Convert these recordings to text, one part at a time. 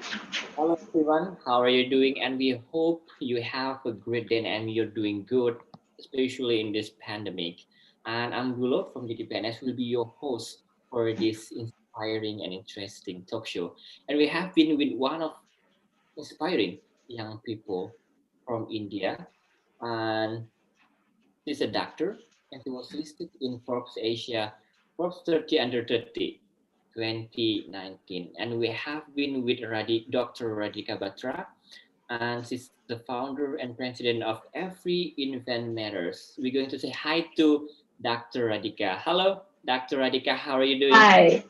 Hello everyone, how are you doing? And we hope you have a great day and you're doing good, especially in this pandemic. And I'm Gulo from Jadi PNS, will be your host for this inspiring and interesting talk show. And we have been with one of inspiring young people from India, and she's a doctor, and she was listed in Forbes Asia, Forbes 30 under 30, 2019. And we have been with Dr. Radhika Batra, and she's the founder and president of Every Invent Matters. We're going to say hi to Dr. Radhika. Hello, Dr. Radhika, how are you doing? Hi.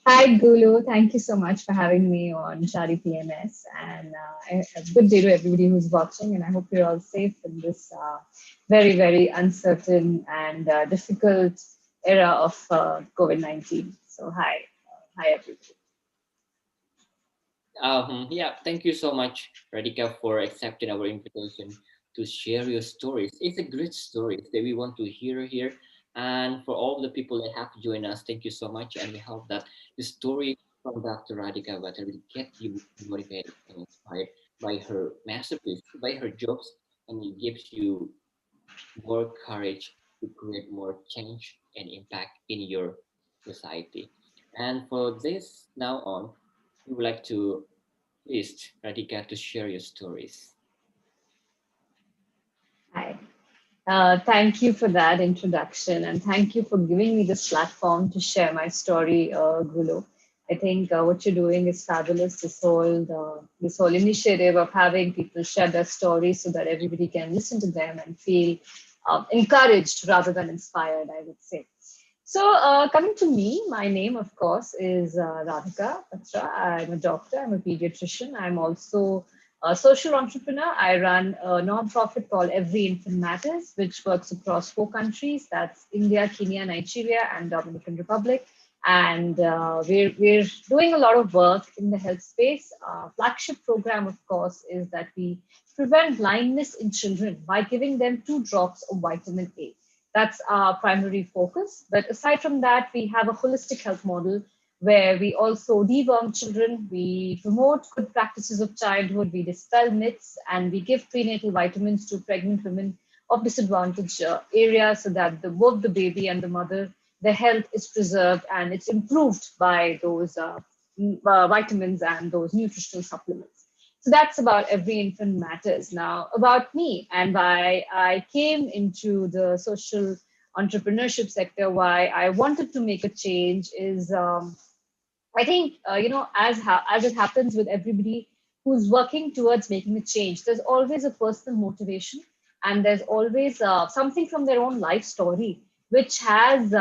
Hi, Gulu. Thank you so much for having me on Jadi PNS. And a good day to everybody who's watching. And I hope you're all safe in this very, very uncertain and difficult era of COVID-19. So, hi, everybody. Yeah, thank you so much, Radhika, for accepting our invitation to share your stories. It's a great story that we want to hear here. And for all the people that have joined us, thank you so much. And we hope that the story from Dr. Radhika Batra will get you motivated and inspired by her masterpiece, by her jobs, and it gives you more courage to create more change and impact in your society. And for this now on, we would like to please, Radhika, to share your stories. Hi. Thank you for that introduction, and thank you for giving me this platform to share my story, Gulu. I think what you're doing is fabulous. This whole initiative of having people share their stories so that everybody can listen to them and feel encouraged rather than inspired, I would say. So, coming to me, my name, of course, is Radhika Batra. I'm a doctor, I'm a pediatrician. I'm also a social entrepreneur. I run a nonprofit called Every Infant Matters, which works across 4 countries. That's India, Kenya, Nigeria, and Dominican Republic. And we're doing a lot of work in the health space. Our flagship program, of course, is that we prevent blindness in children by giving them 2 drops of vitamin A. That's our primary focus. But aside from that, we have a holistic health model where we also deworm children, we promote good practices of childhood, we dispel myths, and we give prenatal vitamins to pregnant women of disadvantaged areas so that both the baby and the mother, their health is preserved and it's improved by those vitamins and those nutritional supplements. So that's about Every Infant Matters. Now, about me and why I came into the social entrepreneurship sector, why I wanted to make a change is I think, as it happens with everybody who's working towards making a change, there's always a personal motivation and there's always something from their own life story which has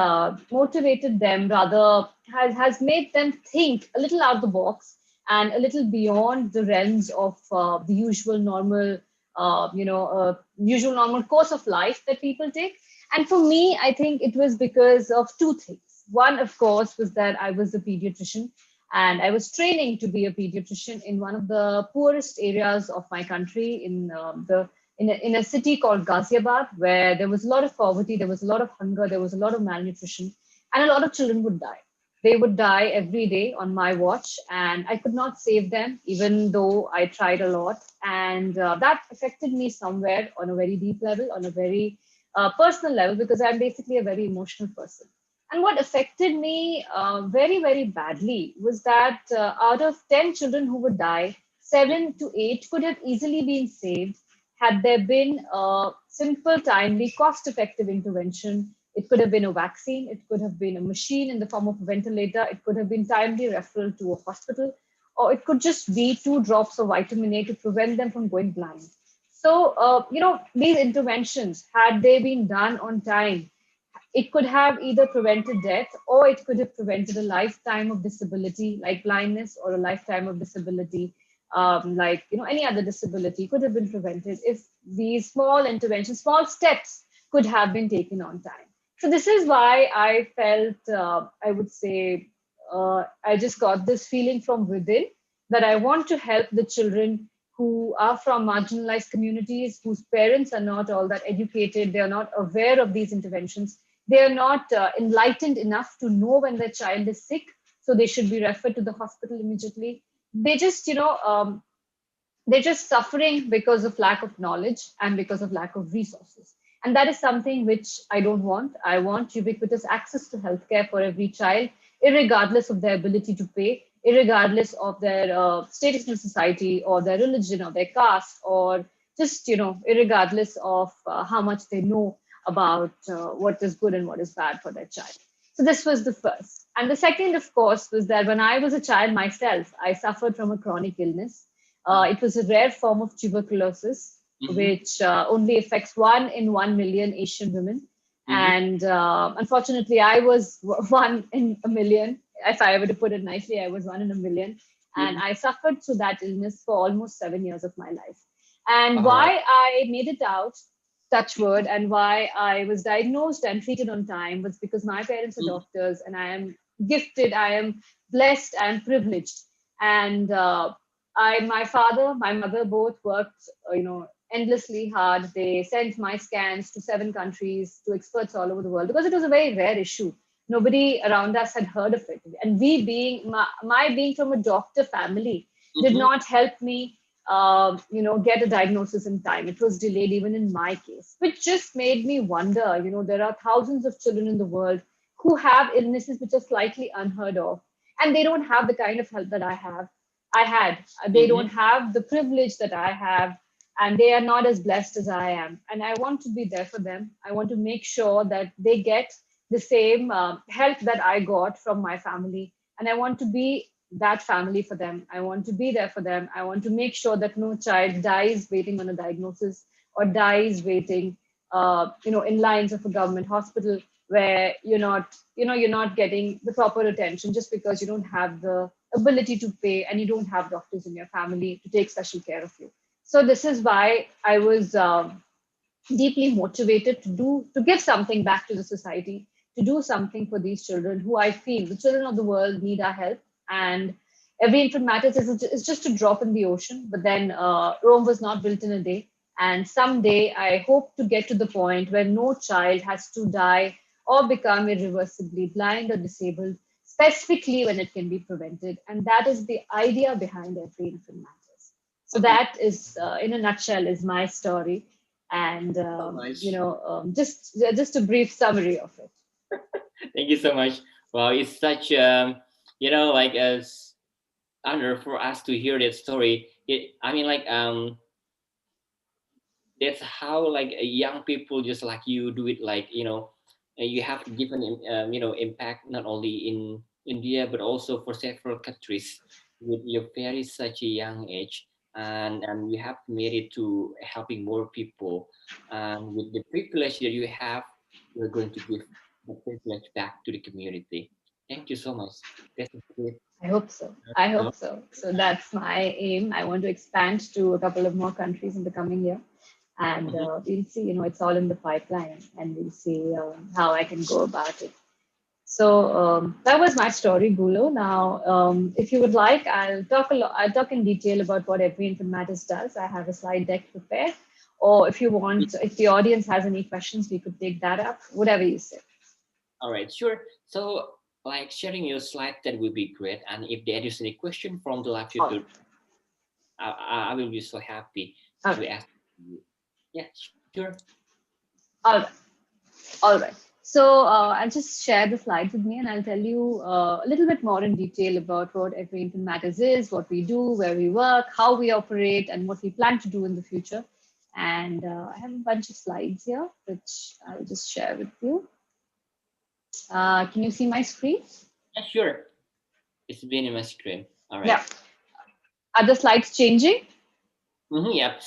motivated them, rather has made them think a little out of the box and a little beyond the realms of the usual normal course of life that people take. And for me, I think it was because of 2 things. One, of course, was that I was a pediatrician and I was training to be a pediatrician in one of the poorest areas of my country in a city called Ghaziabad, where there was a lot of poverty, there was a lot of hunger, there was a lot of malnutrition, and a lot of children would die. They would die every day on my watch, and I could not save them, even though I tried a lot. And that affected me somewhere on a very deep level, on a very personal level, because I'm basically a very emotional person. And what affected me very, very badly was that out of 10 children who would die, 7 to 8 could have easily been saved had there been a simple, timely, cost effective intervention. It could have been a vaccine, it could have been a machine in the form of a ventilator, it could have been timely referral to a hospital, or it could just be 2 drops of vitamin A to prevent them from going blind. So, these interventions, had they been done on time, it could have either prevented death or it could have prevented a lifetime of disability like blindness, or a lifetime of disability like any other disability could have been prevented if these small interventions, small steps could have been taken on time. So this is why I felt, I would say, I just got this feeling from within that I want to help the children who are from marginalized communities, whose parents are not all that educated, they are not aware of these interventions, they are not enlightened enough to know when their child is sick, so they should be referred to the hospital immediately. they just, they're just suffering because of lack of knowledge and because of lack of resources. And that is something which I don't want. I want ubiquitous access to healthcare for every child, irregardless of their ability to pay, irregardless of their status in society or their religion or their caste, or just, irregardless of how much they know about what is good and what is bad for their child. So this was the first. And the second, of course, was that when I was a child myself, I suffered from a chronic illness. It was a rare form of tuberculosis, Mm-hmm. which only affects 1 in 1 million Asian women. Mm-hmm. And unfortunately, I was 1 in 1 million. If I were to put it nicely, I was 1 in 1 million. And Mm-hmm. I suffered through that illness for almost 7 years of my life. And All right. why I made it out, touch word, and why I was diagnosed and treated on time was because my parents are Mm-hmm. doctors, and I am gifted, I am blessed and privileged. And my father, my mother both worked, endlessly hard. They sent my scans to 7 countries, to experts all over the world, because it was a very rare issue. Nobody around us had heard of it. And we being, my being from a doctor family did Mm-hmm. not help me, get a diagnosis in time. It was delayed even in my case, which just made me wonder, there are thousands of children in the world who have illnesses which are slightly unheard of, and they don't have the kind of help that I had. They Mm-hmm. don't have the privilege that I have, and they are not as blessed as I am. And I want to be there for them. I want to make sure that they get the same help that I got from my family. And I want to be that family for them. I want to be there for them. I want to make sure that no child dies waiting on a diagnosis, or dies waiting, in lines of a government hospital, where you're not getting the proper attention just because you don't have the ability to pay, and you don't have doctors in your family to take special care of you. So this is why I was deeply motivated to give something back to the society, to do something for these children, who I feel the children of the world need our help. And every infant matters is just a drop in the ocean. But then Rome was not built in a day. And someday I hope to get to the point where no child has to die or become irreversibly blind or disabled, specifically when it can be prevented. And that is the idea behind every infant matters. So Okay. that is, in a nutshell, is my story, and So much. just a brief summary of it. Thank you so much. Well, it's such like as honor for us to hear that story. I mean, like that's how like young people just like you do it. Like you have given impact not only in India but also for several countries with your very such a young age, and you have made it to helping more people, and with the privilege that you have, you're going to give the privilege back to the community. Thank you so much. That's a great. I hope so. I uh, hope so. So that's my aim. I want to expand to a couple of more countries in the coming year, and mhm. we'll see. It's all in the pipeline, and we'll see how I can go about it. So that was my story, Gulo. Now, if you would like, I'll talk in detail about what Every Infant Matters does. I have a slide deck prepared, or if you want, if the audience has any questions, we could take that up. Whatever you say. All right, sure. So, like sharing your slide, that would be great. And if there is any question from the live All tutor, right. I will be so happy All to right. ask you. Yeah, sure. All right. All right. So I'll just share the slides with me, and I'll tell you a little bit more in detail about what Every Infant Matters is, what we do, where we work, how we operate, and what we plan to do in the future. And I have a bunch of slides here, which I'll just share with you. Can you see my screen? Yeah, sure. It's been in my screen. All right. Yeah. Are the slides changing? Mm-hmm, yep.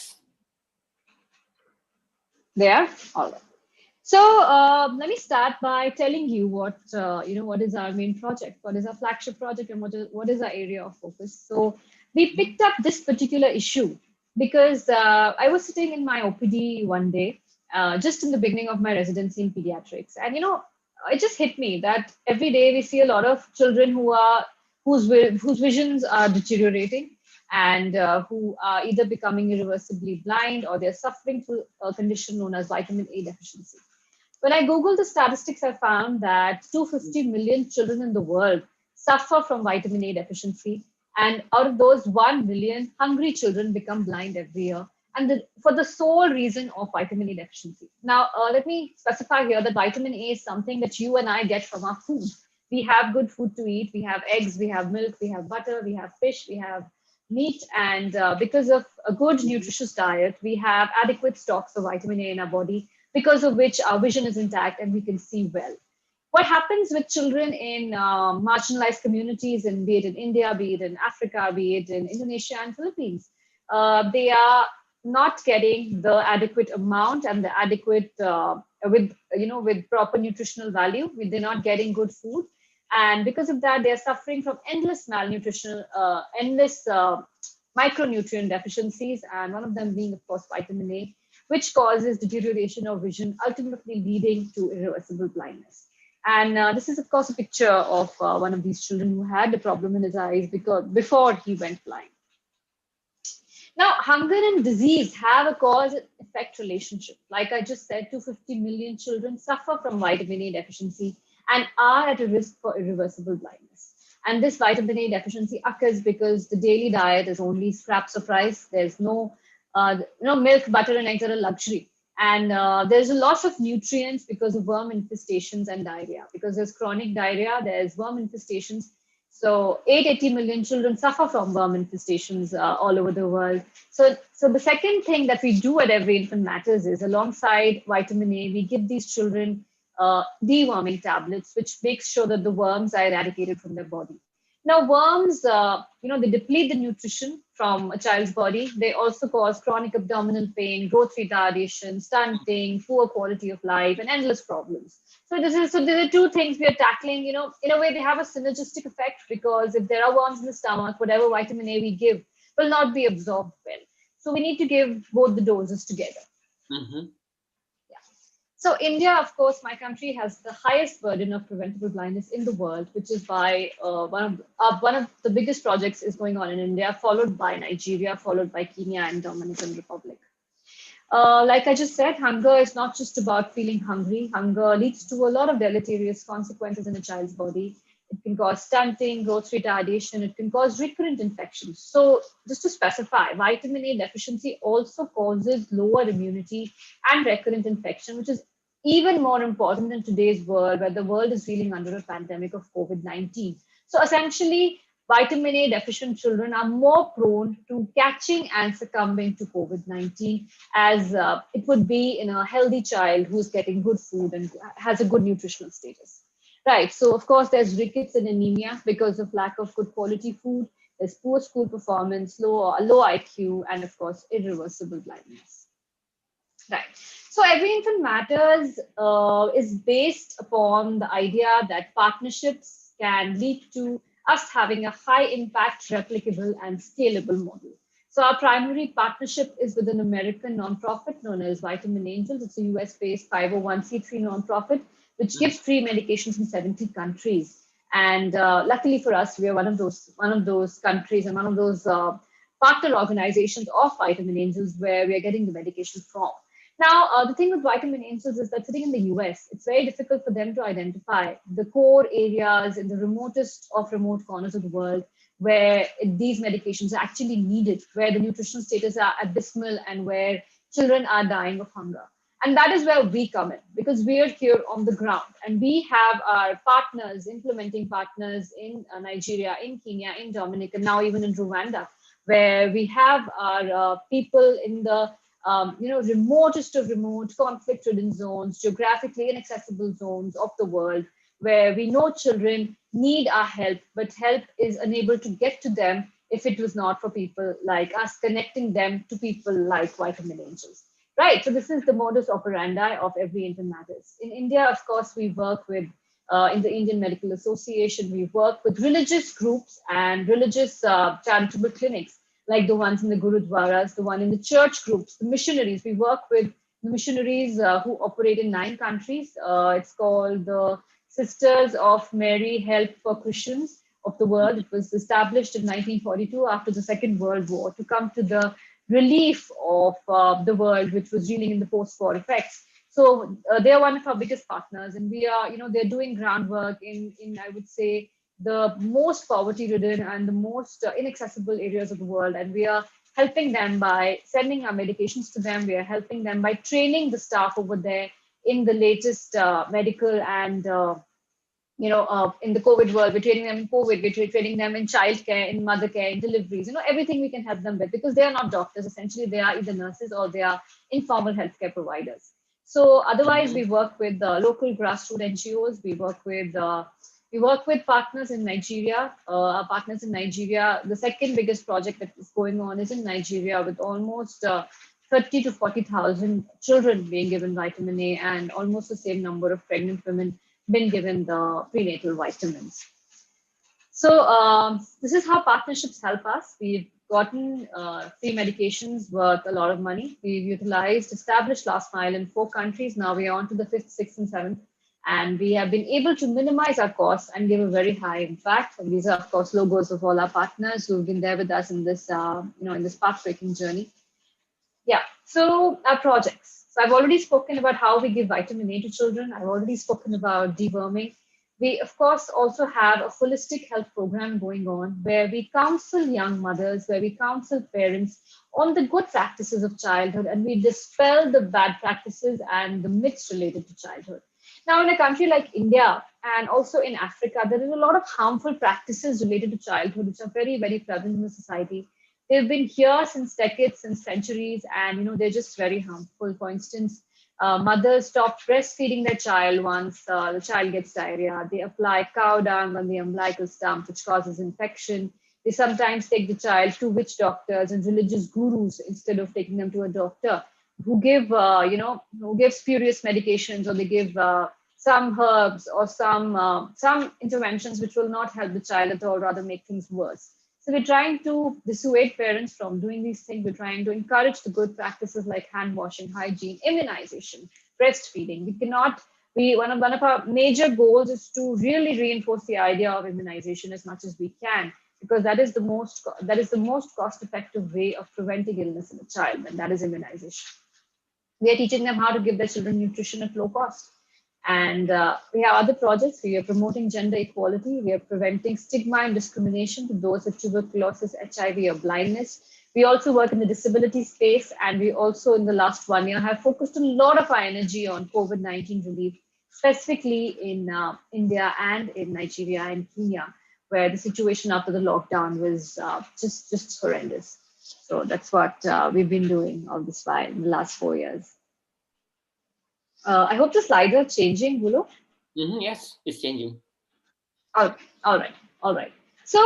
They are? All right. So let me start by telling you what is our main project, what is our flagship project, and what is our area of focus. So we Mm-hmm. picked up this particular issue because I was sitting in my OPD one day, just in the beginning of my residency in pediatrics, and it just hit me that every day we see a lot of children whose visions are deteriorating, and who are either becoming irreversibly blind, or they're suffering through a condition known as vitamin A deficiency. When I Googled the statistics, I found that 250 million children in the world suffer from vitamin A deficiency. And out of those 1 million, hungry children become blind every year. And for the sole reason of vitamin A deficiency. Now, let me specify here that vitamin A is something that you and I get from our food. We have good food to eat. We have eggs, we have milk, we have butter, we have fish, we have meat. And because of a good Mm-hmm. nutritious diet, we have adequate stocks of vitamin A in our body, because of which our vision is intact and we can see well. What happens with children in marginalized communities, and be it in India, be it in Africa, be it in Indonesia and Philippines, they are not getting the adequate amount and the adequate with proper nutritional value. They're not getting good food, and because of that, they're suffering from endless malnutrition, endless micronutrient deficiencies, and one of them being, of course, vitamin A, which causes deterioration of vision, ultimately leading to irreversible blindness. And this is, of course, a picture of one of these children who had a problem in his eyes because before he went blind. Now, hunger and disease have a cause and effect relationship. Like I just said, 250 million children suffer from vitamin A deficiency and are at a risk for irreversible blindness. And this vitamin A deficiency occurs because the daily diet is only scraps of rice. There's no milk, butter, and eggs are a luxury. And there's a loss of nutrients because of worm infestations and diarrhea. Because there's chronic diarrhea, there's worm infestations. So 880 million children suffer from worm infestations all over the world. So the second thing that we do at Every Infant Matters is, alongside vitamin A, we give these children deworming tablets, which makes sure that the worms are eradicated from their body. Now, worms, they deplete the nutrition from a child's body. They also cause chronic abdominal pain, growth retardation, stunting, poor quality of life, and endless problems. So there are two things we are tackling. In a way, they have a synergistic effect, because if there are worms in the stomach, whatever vitamin A we give will not be absorbed well. So we need to give both the doses together. Mm-hmm. Yeah. So India, of course, my country, has the highest burden of preventable blindness in the world, which is by one of the biggest projects is going on in India, followed by Nigeria, followed by Kenya and Dominican Republic. Like I just said, hunger is not just about feeling hungry. Hunger leads to a lot of deleterious consequences in a child's body. It can cause stunting, growth retardation. It can cause recurrent infections. So, just to specify, vitamin A deficiency also causes lower immunity and recurrent infection, which is even more important in today's world, where the world is reeling under a pandemic of COVID-19. So, essentially, vitamin A deficient children are more prone to catching and succumbing to COVID-19, as it would be in a healthy child who's getting good food and has a good nutritional status. Right. So, of course, there's rickets and anemia because of lack of good quality food. There's poor school performance, low IQ, and of course, irreversible blindness. Right. So, Every Infant Matters is based upon the idea that partnerships can lead to us having a high impact, replicable, and scalable model. So, our primary partnership is with an American nonprofit known as Vitamin Angels. It's a US based 501(c)(3) nonprofit, which gives free medications in 70 countries. And luckily for us, we are one of those countries and one of those partner organizations of Vitamin Angels where we are getting the medication from. Now, the thing with Vitamin Angels is that sitting in the US, it's very difficult for them to identify the core areas in the remotest of remote corners of the world where these medications are actually needed, where the nutritional status are abysmal, and where children are dying of hunger. And that is where we come in, because we are here on the ground and we have our partners, implementing partners in Nigeria, in Kenya, in Dominican, and now even in Rwanda, where we have our people in the remotest of remote, conflict-ridden zones, geographically inaccessible zones of the world, where we know children need our help, but help is unable to get to them if it was not for people like us connecting them to people like Vitamin Angels. Right. So this is the modus operandi of Every Infant Matters. In India, of course, we work with in the Indian Medical Association, we work with religious groups and religious charitable clinics, like the ones in the Gurudwaras, the one in the church groups, the missionaries. We work with the missionaries who operate in 9 countries. It's called the Sisters of Mary Help for Christians of the World. It was established in 1942 after the Second World War to come to the relief of the world, which was reeling in the post-war effects. So they are one of our biggest partners, and we are, they're doing groundwork in I would say, the most poverty ridden and the most inaccessible areas of the world. And we are helping them by sending our medications to them. We are helping them by training the staff over there in the latest medical and in the COVID world. We're training them in COVID, we're training them in childcare, in mother care, in deliveries, everything we can help them with, because they are not doctors. Essentially, they are either nurses or they are informal healthcare providers. So otherwise, we Mm-hmm. work with local grassroots NGOs. We work with partners in Nigeria. Our partners in Nigeria, the second biggest project that is going on is in Nigeria, with almost 30 to 40,000 children being given vitamin A, and almost the same number of pregnant women been given the prenatal vitamins. So this is how partnerships help us. We've gotten free medications worth a lot of money. We've utilized established last mile in 4 countries. Now we are on to the fifth, sixth, and seventh. And we have been able to minimize our costs and give a very high impact. And these are, of course, logos of all our partners who've been there with us in this, in this path-breaking journey. Yeah. So our projects. So I've already spoken about how we give vitamin A to children. I've already spoken about deworming. We, of course, also have a holistic health program going on where we counsel young mothers, where we counsel parents on the good practices of childhood, and we dispel the bad practices and the myths related to childhood. Now, in a country like India and also in Africa, there is a lot of harmful practices related to childhood, which are very, very prevalent in the society. They've been here since decades, since centuries, and they're just very harmful. For instance, mothers stop breastfeeding their child once the child gets diarrhea. They apply cow dung on the umbilical stump, which causes infection. They sometimes take the child to witch doctors and religious gurus instead of taking them to a doctor, who give who give spurious medications, or they give some herbs or some interventions which will not help the child at all, rather make things worse. So we're trying to dissuade parents from doing these things. We're trying to encourage the good practices like hand washing, hygiene, immunization, breastfeeding. We cannot. One of our major goals is to really reinforce the idea of immunization as much as we can, because that is the most cost effective way of preventing illness in a child, and that is immunization. We are teaching them how to give their children nutrition at low cost. And we have other projects. We are promoting gender equality. We are preventing stigma and discrimination to those with tuberculosis, HIV, or blindness. We also work in the disability space. And we also, in the last 1 year, have focused a lot of our energy on COVID-19 relief, specifically in India and in Nigeria and Kenya, where the situation after the lockdown was just horrendous. So that's what we've been doing all this while in the last 4 years. I hope the slides are changing, Gulo. Mm-hmm. Yes, it's changing. All, all right, all right. So,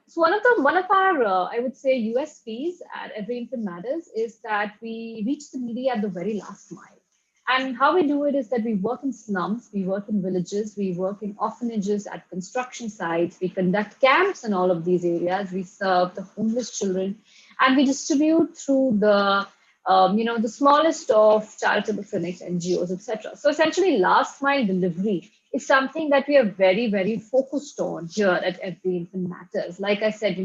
so one of our I would say USPs at Every Infant Matters is that we reach the needy at the very last mile. And how we do it is that we work in slums, we work in villages, we work in orphanages, at construction sites, we conduct camps in all of these areas, we serve the homeless children, and we distribute through the smallest of charitable clinics, NGOs, etc. So essentially, last mile delivery is something that we are very, very focused on here at Every Infant Matters. Like I said,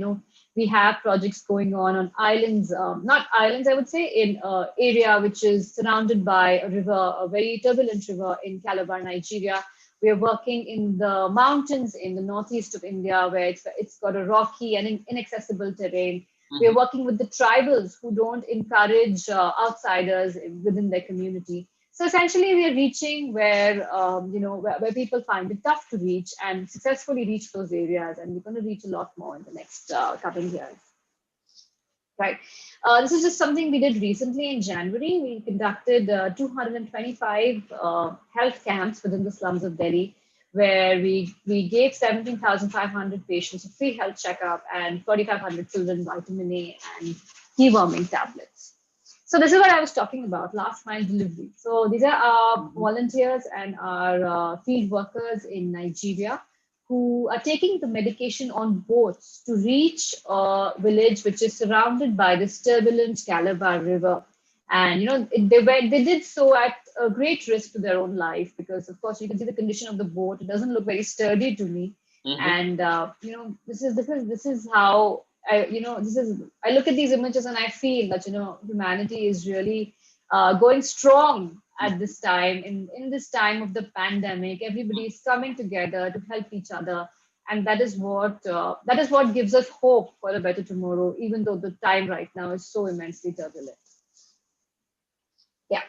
we have projects going on islands, not islands, I would say, in area which is surrounded by a river, a very turbulent river in Calabar, Nigeria. We are working in the mountains in the northeast of India, where it's got a rocky and inaccessible terrain. We are Mm-hmm. working with the tribals who don't encourage outsiders within their community. So essentially, we are reaching where people find it tough to reach, and successfully reach those areas. And we're going to reach a lot more in the next coming years. Right. This is just something we did recently in January. We conducted 225 health camps within the slums of Delhi, where we gave 17,500 patients a free health checkup and 4,500 children vitamin A and deworming tablets. So this is what I was talking about, last mile delivery. So these are our Mm-hmm. volunteers and our field workers in Nigeria who are taking the medication on boats to reach a village which is surrounded by this turbulent Calabar River. And they did so at a great risk to their own life, because of course you can see the condition of the boat. It doesn't look very sturdy to me. Mm-hmm. And this is how I look at these images and I feel that humanity is really going strong at this time, in this time of the pandemic. Everybody is coming together to help each other, and that is what gives us hope for a better tomorrow, even though the time right now is so immensely turbulent. Yeah.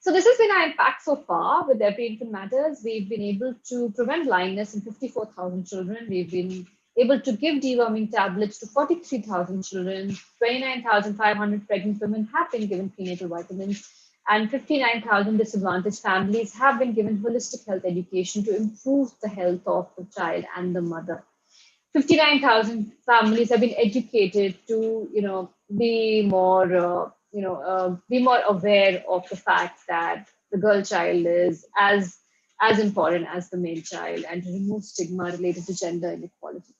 So this has been our impact so far with Every Infant Matters. We've been able to prevent blindness in 54,000 children. We've been able to give deworming tablets to 43,000 children. 29,500 pregnant women have been given prenatal vitamins, and 59,000 disadvantaged families have been given holistic health education to improve the health of the child and the mother. 59,000 families have been educated to, be more, be more aware of the fact that the girl child is as important as the male child, and to remove stigma related to gender inequality.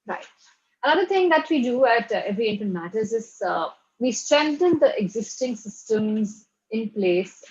Right. Another thing that we do at Every Infant Matters is we strengthen the existing systems in place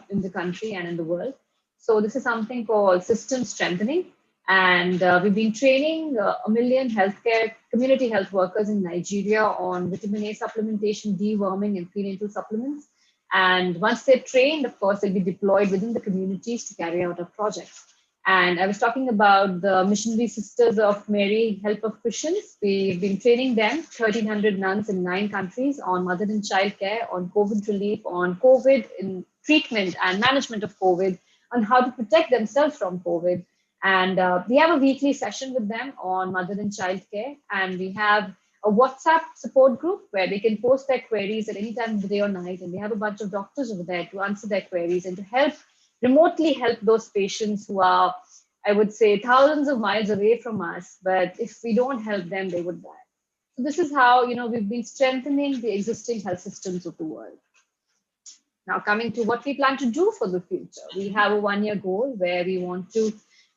in the country and in the world. So this is something called system strengthening. And we've been training a million healthcare community health workers in Nigeria on vitamin A supplementation, deworming, and prenatal supplements. And once they're trained, of course, they'll be deployed within the communities to carry out our projects. And I was talking about the Missionary Sisters of Mary Help of Christians. We've been training them, 1,300 nuns in 9 countries, on mother and child care, on COVID relief, on COVID in treatment and management of COVID, on how to protect themselves from COVID. And we have a weekly session with them on mother and child care. And we have a WhatsApp support group where they can post their queries at any time of the day or night. And we have a bunch of doctors over there to answer their queries and to remotely help those patients who are, I would say, thousands of miles away from us. But if we don't help them, they would die. So this is how, we've been strengthening the existing health systems of the world. Now, coming to what we plan to do for the future, we have a 1-year goal where we want to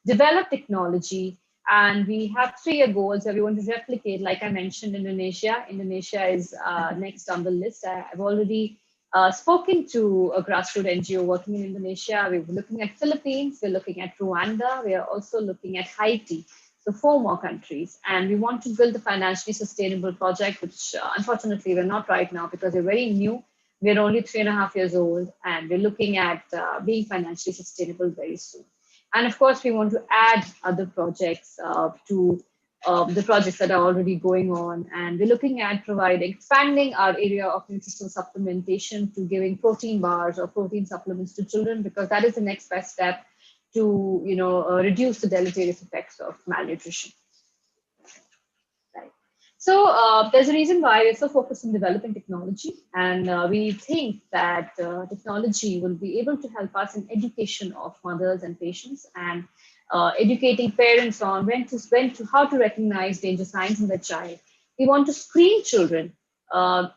develop technology, and we have 3-year goals where we want to replicate. Like I mentioned, Indonesia. Indonesia is next on the list. I've already spoken to a grassroots NGO working in Indonesia. We're looking at Philippines. We're looking at Rwanda. We are also looking at Haiti. So 4 more countries. And we want to build a financially sustainable project, which unfortunately we're not right now because we're very new. We're only 3.5 years old, and we're looking at being financially sustainable very soon. And of course, we want to add other projects to the projects that are already going on. And we're looking at expanding our area of nutritional supplementation to giving protein bars or protein supplements to children, because that is the next best step to, reduce the deleterious effects of malnutrition. Right. So there's a reason why we're so focused on developing technology, and we think that technology will be able to help us in education of mothers and patients, and educating parents on how to recognize danger signs in their child. We want to screen children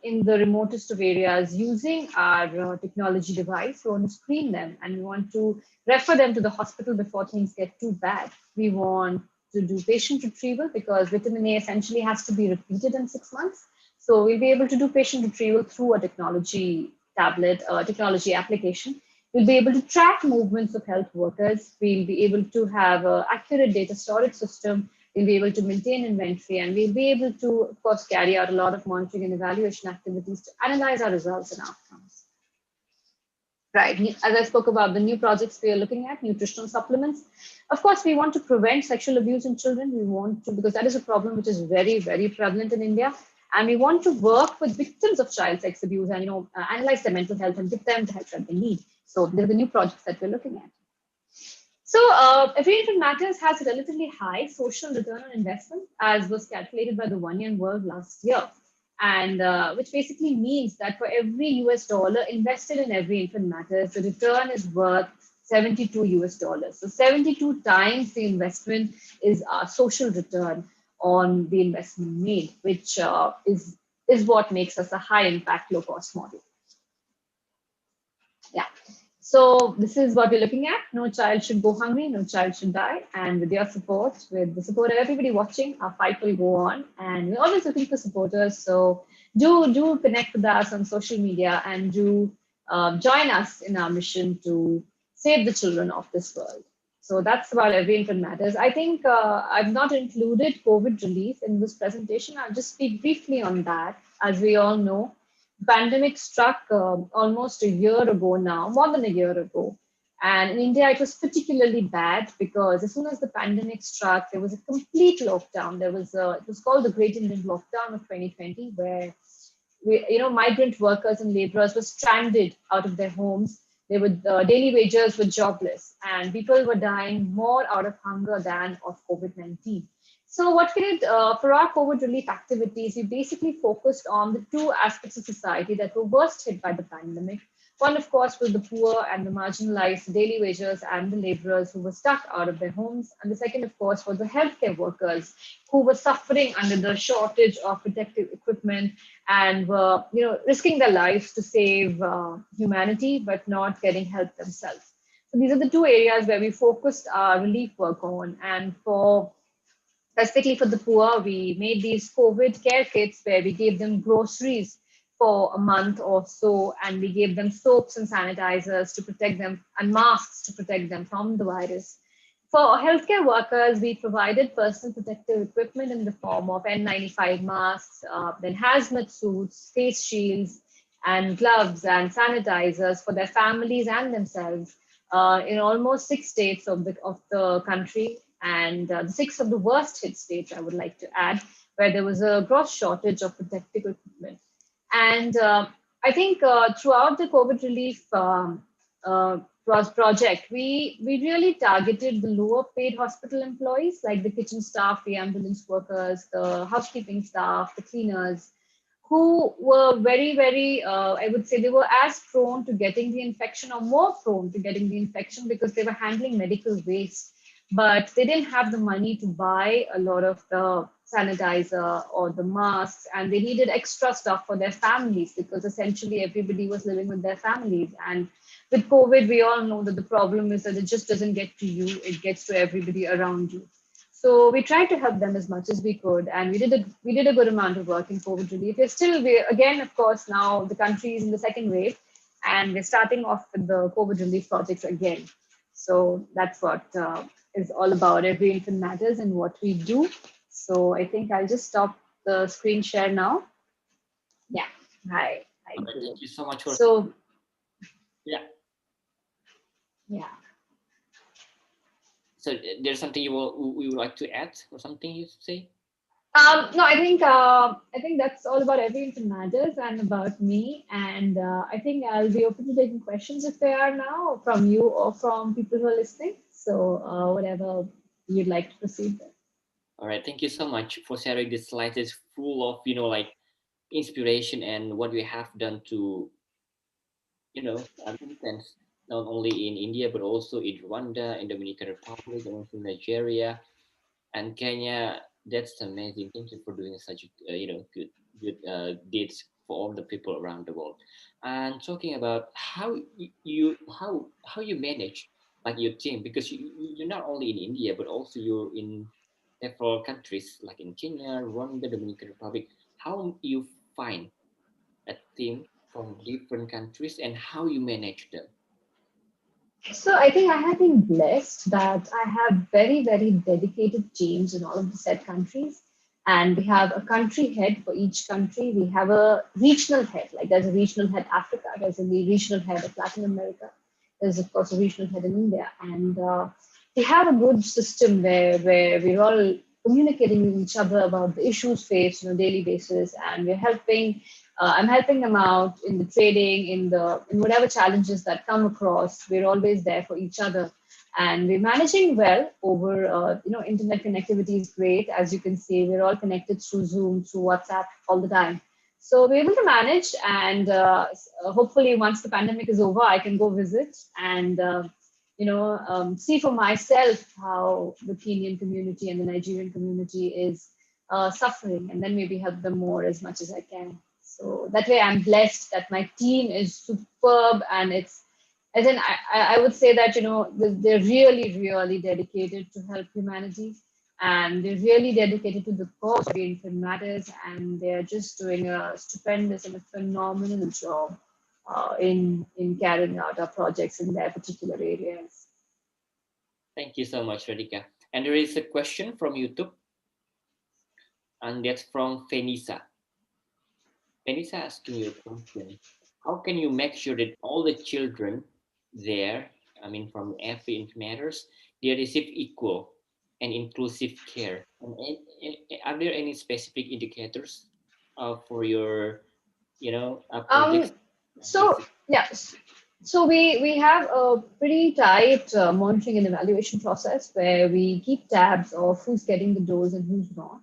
in the remotest of areas using our technology device. We want to screen them, and we want to refer them to the hospital before things get too bad. We want to do patient retrieval, because vitamin A essentially has to be repeated in 6 months. So we'll be able to do patient retrieval through a technology tablet, technology application. We'll be able to track movements of health workers. We'll be able to have an accurate data storage system. We'll be able to maintain inventory, and we'll be able to, of course, carry out a lot of monitoring and evaluation activities to analyze our results and outcomes. Right. As I spoke about the new projects we are looking at, nutritional supplements. Of course, we want to prevent sexual abuse in children. We want to, because that is a problem which is very, very prevalent in India. And we want to work with victims of child sex abuse and, analyze their mental health and give them the help that they need. So they're the new projects that we're looking at. So Every Infant Matters has a relatively high social return on investment, as was calculated by the One Young World last year. And which basically means that for every US dollar invested in Every Infant Matters, the return is worth 72 US dollars. So 72 times the investment is our social return on the investment made, which is what makes us a high impact, low cost model. Yeah. So this is what we're looking at. No child should go hungry, no child should die. And with your support, with the support of everybody watching, our fight will go on. And we're always looking for supporters. So do connect with us on social media, and do join us in our mission to save the children of this world. So that's about Every Infant Matters. I think I've not included COVID relief in this presentation. I'll just speak briefly on that. As we all know, pandemic struck almost a year ago now, more than a year ago. And in India, it was particularly bad because as soon as the pandemic struck, there was a complete lockdown. It was called the Great Indian Lockdown of 2020, where migrant workers and laborers were stranded out of their homes. Daily wagers were jobless, and people were dying more out of hunger than of COVID-19. So, what we did for our COVID relief activities, we basically focused on the two aspects of society that were worst hit by the pandemic. One, of course, was the poor and the marginalized, the daily wagers and the laborers who were stuck out of their homes. And the second, of course, was the healthcare workers who were suffering under the shortage of protective equipment and were, risking their lives to save humanity, but not getting help themselves. So these are the two areas where we focused our relief work on. And for specifically for the poor, we made these COVID care kits where we gave them groceries for a month or so, and we gave them soaps and sanitizers to protect them and masks to protect them from the virus. For healthcare workers, we provided personal protective equipment in the form of N95 masks, then hazmat suits, face shields, and gloves and sanitizers for their families and themselves in almost 6 states of the country, and the six of the worst hit states, I would like to add, where there was a gross shortage of protective equipment. And I think throughout the COVID relief project, we really targeted the lower paid hospital employees, like the kitchen staff, the ambulance workers, the housekeeping staff, the cleaners, who were very, very, I would say they were as prone to getting the infection or more prone to getting the infection because they were handling medical waste. But they didn't have the money to buy a lot of the sanitizer or the masks, and they needed extra stuff for their families because essentially everybody was living with their families. And with COVID, we all know that the problem is that it just doesn't get to you, it gets to everybody around you. So we tried to help them as much as we could, and we did a good amount of work in COVID relief. We again, of course, now the country is in the second wave, and we're starting off with the COVID relief projects again. So that's what is all about. Every infant matters and what we do. So I think I'll just stop the screen share now. Yeah. Hi, All right, Guru. thank you so much for So yeah. yeah. So there's something we would like to add or something you say? No, I think that's all about everything that matters and about me. And I think I'll be open to taking questions if there are now from you or from people who are listening. So whatever you'd like to proceed with. All right, thank you so much for sharing this slide. It's full of like inspiration and what we have done to infants not only in India but also in Rwanda, in Dominican Republic, and also Nigeria and Kenya. That's amazing. Thank you for doing such good deeds for all the people around the world. And talking about how you manage like your team, because you're not only in India but also you're in several countries like in Kenya, Rwanda, Dominican Republic. How you find a team from different countries and how you manage them? So I think I have been blessed that I have very, very dedicated teams in all of the said countries. And we have a country head for each country. We have a regional head, like there's a regional head Africa, there's a regional head of Latin America, there's of course a regional head in India. And we have a good system where we're all communicating with each other about the issues faced on a daily basis, and we're helping I'm helping them out in the trading, in whatever challenges that come across. We're always there for each other, and we're managing well over. Internet connectivity is great, as you can see. We're all connected through Zoom, through WhatsApp all the time. So we're able to manage, and hopefully, once the pandemic is over, I can go visit and see for myself how the Kenyan community and the Nigerian community is suffering, and then maybe help them more as much as I can. So that way, I'm blessed that my team is superb, and it's as in I would say that they're really really dedicated to help humanity, and they're really dedicated to the cause of infant matters, and they're just doing a stupendous and a phenomenal job in carrying out our projects in their particular areas. Thank you so much, Radhika. And there is a question from YouTube, and that's from Fenisa. Fenisa asking you a question. How can you make sure that all the children there I mean, from every matters, they receive equal and inclusive care. Are there any specific indicators for your, projects? Um, so yeah, so we have a pretty tight monitoring and evaluation process where we keep tabs of who's getting the dose and who's not,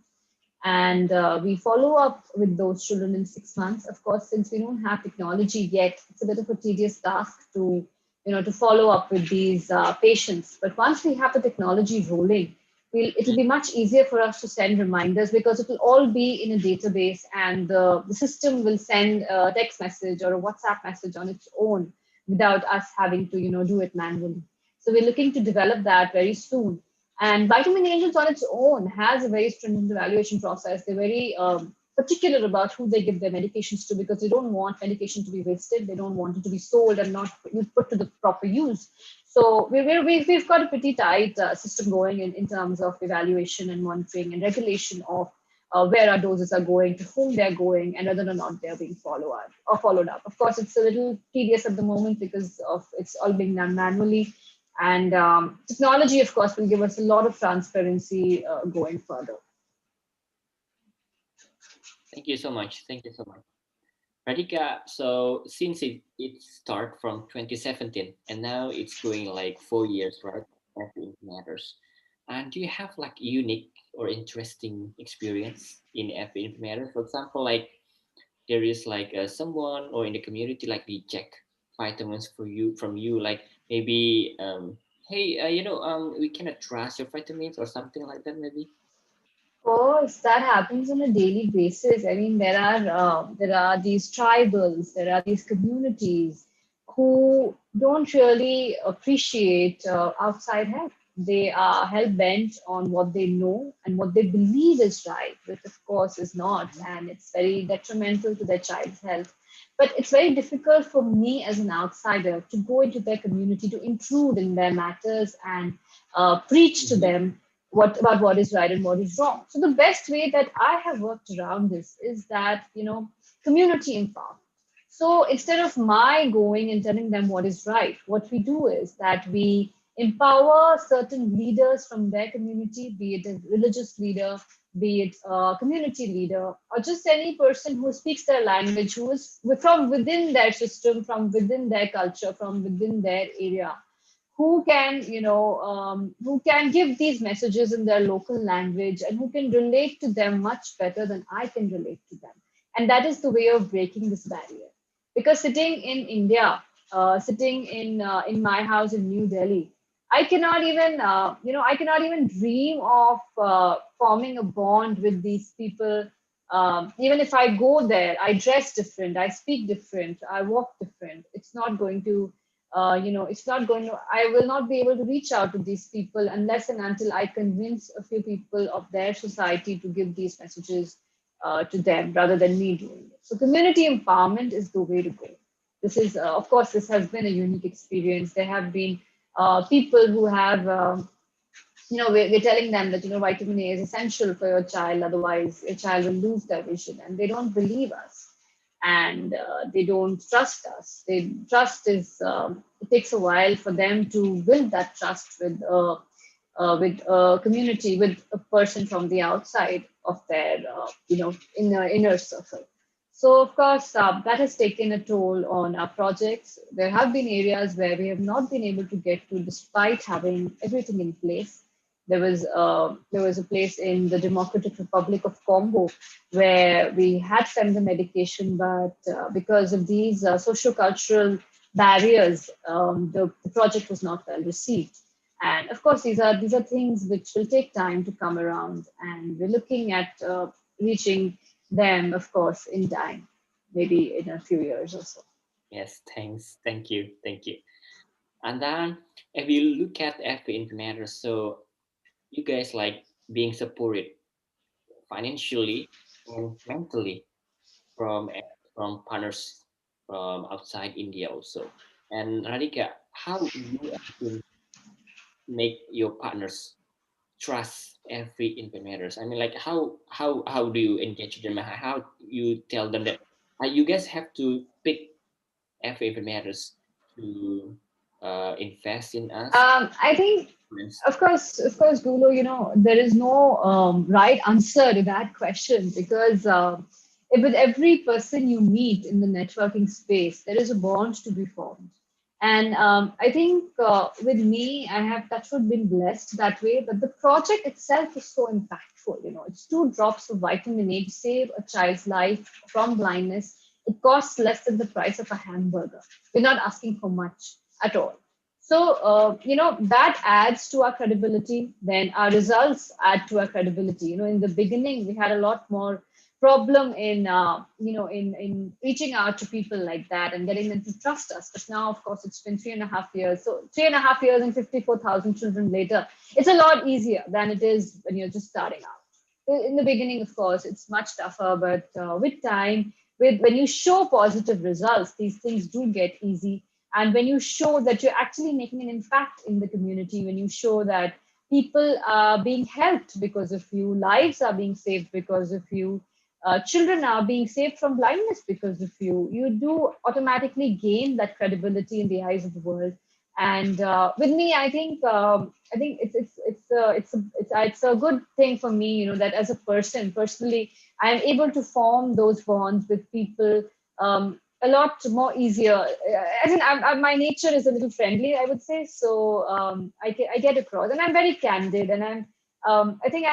and we follow up with those children in 6 months. Of course, since we don't have technology yet, it's a bit of a tedious task to to follow up with these patients. But once we have the technology rolling, it'll be much easier for us to send reminders because it will all be in a database, and the system will send a text message or a WhatsApp message on its own without us having to do it manually. So we're looking to develop that very soon. And Vitamin Angels on its own has a very stringent evaluation process. They're very particular about who they give their medications to because they don't want medication to be wasted. They don't want it to be sold and not put to the proper use. So we've got a pretty tight system going in terms of evaluation and monitoring and regulation of where our doses are going, to whom they're going, and whether or not they're being followed up. Of course, it's a little tedious at the moment because of it's all being done manually, and technology, of course, will give us a lot of transparency going further. Thank you so much. Thank you so much. Radhika, so since it start from 2017 and now it's going like 4 years, right? Every matters. And do you have like unique or interesting experience in every matters? For example, like there is like someone or in the community like reject vitamins for you from you, like maybe hey, we cannot trust your vitamins or something like that, maybe. Of course, that happens on a daily basis. I mean, there are these tribals, there are these communities who don't really appreciate outside help. They are hell bent on what they know and what they believe is right, which of course is not, and it's very detrimental to their child's health. But it's very difficult for me as an outsider to go into their community, to intrude in their matters and preach to Mm-hmm. them what is right and what is wrong. So the best way that I have worked around this is that community empowerment. So instead of my going and telling them what is right, what we do is that we empower certain leaders from their community, be it a religious leader, be it a community leader, or just any person who speaks their language, who is from within their system, from within their culture, from within their area, who can give these messages in their local language and who can relate to them much better than I can relate to them. And that is the way of breaking this barrier. Because sitting in India, sitting in my house in New Delhi, I cannot even dream of forming a bond with these people. Even if I go there, I dress different, I speak different, I walk different. It's not going to it's not going to, I will not be able to reach out to these people unless and until I convince a few people of their society to give these messages to them rather than me doing it. So community empowerment is the way to go. This is, of course, this has been a unique experience. There have been people who have, we're telling them that, vitamin A is essential for your child, otherwise your child will lose their vision. And they don't believe us, and they don't trust us. Trust is, it takes a while for them to build that trust with a community, with a person from the outside of their, inner circle. So, of course, that has taken a toll on our projects. There have been areas where we have not been able to get to despite having everything in place. There was a place in the Democratic Republic of Congo where we had sent the medication, but because of these socio-cultural barriers, the project was not well received. And of course, these are things which will take time to come around, and we're looking at reaching them, of course, in time, maybe in a few years or so. Yes, thanks. Thank you. Thank you. And then if you look at every implementer, so you guys like being supported financially and mentally from from partners from outside India also. And Radhika, how you actually make your partners trust every implementers? I mean, like how do you engage them? How you tell them that you guys have to pick every implementers to invest in us? I think, of course, Gulo, there is no right answer to that question because with every person you meet in the networking space, there is a bond to be formed. And I think with me, I have touch wood been blessed that way, but the project itself is so impactful. It's 2 drops of vitamin A to save a child's life from blindness. It costs less than the price of a hamburger. We're not asking for much at all. So, that adds to our credibility. Then our results add to our credibility. In the beginning, we had a lot more problem in reaching out to people like that and getting them to trust us. But now, of course, it's been 3.5 years. So 3.5 years and 54,000 children later, it's a lot easier than it is when you're just starting out. In the beginning, of course, it's much tougher, but with time, when you show positive results, these things do get easy. And when you show that you're actually making an impact in the community, when you show that people are being helped because of you, lives are being saved because of you, children are being saved from blindness because of you, you do automatically gain that credibility in the eyes of the world. And with me, I think it's a good thing for me, that as a person, personally, I am able to form those bonds with people a lot more easier. I think my nature is a little friendly, I would say. So I get across, and I'm very candid, and I think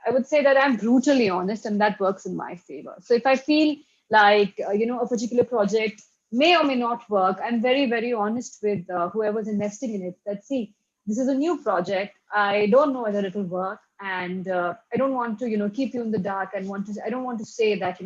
I would say that I'm brutally honest, and that works in my favor. So if I feel like a particular project may or may not work, I'm very very honest with whoever's investing in it. That see, this is a new project. I don't know whether it will work, and I don't want to keep you in the dark, and I don't want to say that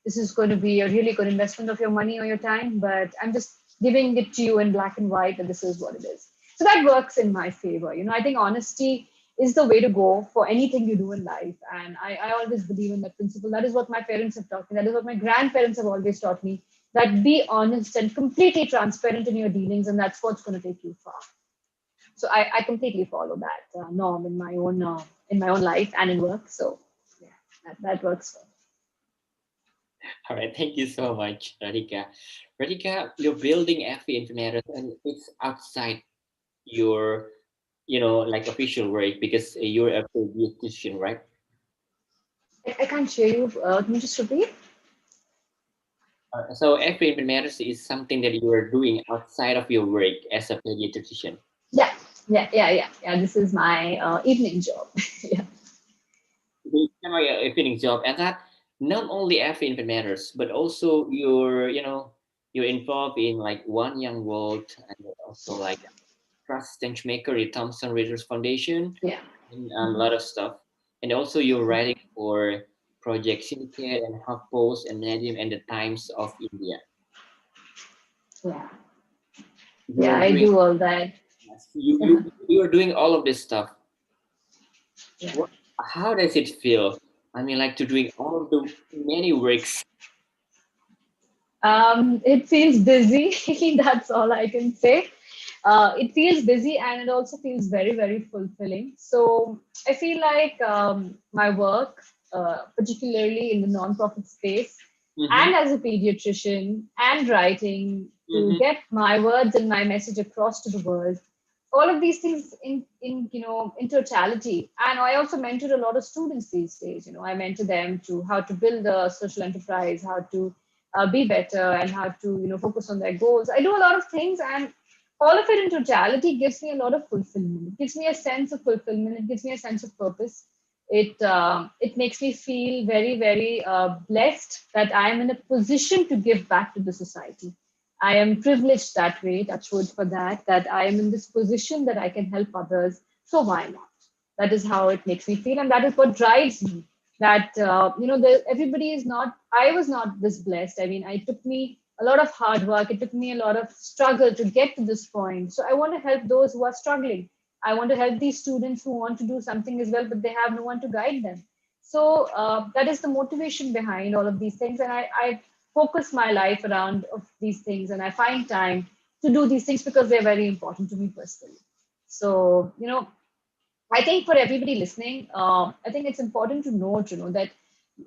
this is going to be a really good investment of your money or your time, but I'm just giving it to you in black and white, and this is what it is. So that works in my favor. I think honesty is the way to go for anything you do in life. And I always believe in that principle. That is what my parents have taught me. That is what my grandparents have always taught me, that be honest and completely transparent in your dealings, and that's what's going to take you far. So I completely follow that norm in my own life and in work. So yeah, that works for me. All right, thank you so much, Radhika. Radhika, you're building FA Internet and it's outside your, like official work because you're a pediatrician, right? I can't hear you. Can you just repeat? So FA Internet is something that you are doing outside of your work as a pediatrician. Yeah, yeah. This is my evening job. Yeah. It's kind of like a fitting job, and that not only FA Internet but also you're involved in like One Young World and also like Trust Maker, the Thomson Reuters Foundation, Yeah. and a Mhm. lot of stuff. And also you're writing for Project Syndicate and HuffPost and Medium and the Times of India. Yeah. You Yeah, are I doing do all that. you are doing all of this stuff. Yeah. What, how does it feel? I mean, like to doing all of the many works. It feels busy. That's all I can say. It feels busy and it also feels very, very fulfilling. So I feel like my work, particularly in the nonprofit space, Mm-hmm, and as a pediatrician and writing to mm-hmm, get my words and my message across to the world, all of these things in totality. And I also mentor a lot of students these days. I mentor them to how to build a social enterprise, how to be better, and how to focus on their goals. I do a lot of things, and all of it in totality gives me a lot of fulfillment. It gives me a sense of fulfillment. It gives me a sense of purpose. It makes me feel very very blessed that I am in a position to give back to the society. I am privileged that way, touch wood for that, that I am in this position that I can help others. So why not? That is how it makes me feel, and that is what drives me. That everybody is not. I was not this blessed. I mean, it took me a lot of hard work. It took me a lot of struggle to get to this point. So I want to help those who are struggling. I want to help these students who want to do something as well, but they have no one to guide them. So that is the motivation behind all of these things, and I focus my life around of these things, and I find time to do these things because they're very important to me personally. So I think for everybody listening, I think it's important to note, that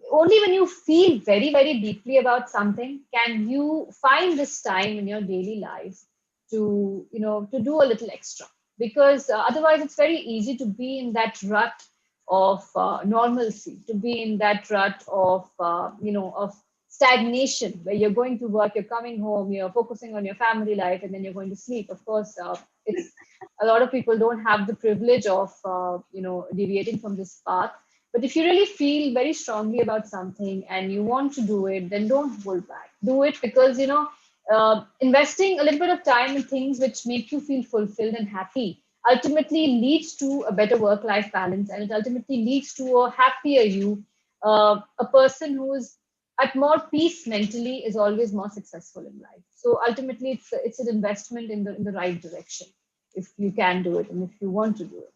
only when you feel very, very deeply about something can you find this time in your daily life to do a little extra, because otherwise it's very easy to be in that rut of normalcy, to be in that rut of of stagnation, where you're going to work, you're coming home, you're focusing on your family life, and then you're going to sleep. Of course, it's a lot of people don't have the privilege of deviating from this path. But if you really feel very strongly about something and you want to do it, then don't hold back. Do it, because investing a little bit of time in things which make you feel fulfilled and happy ultimately leads to a better work-life balance, and it ultimately leads to a happier you. A person who is at more peace mentally is always more successful in life. So ultimately, it's an investment in the right direction if you can do it and if you want to do it.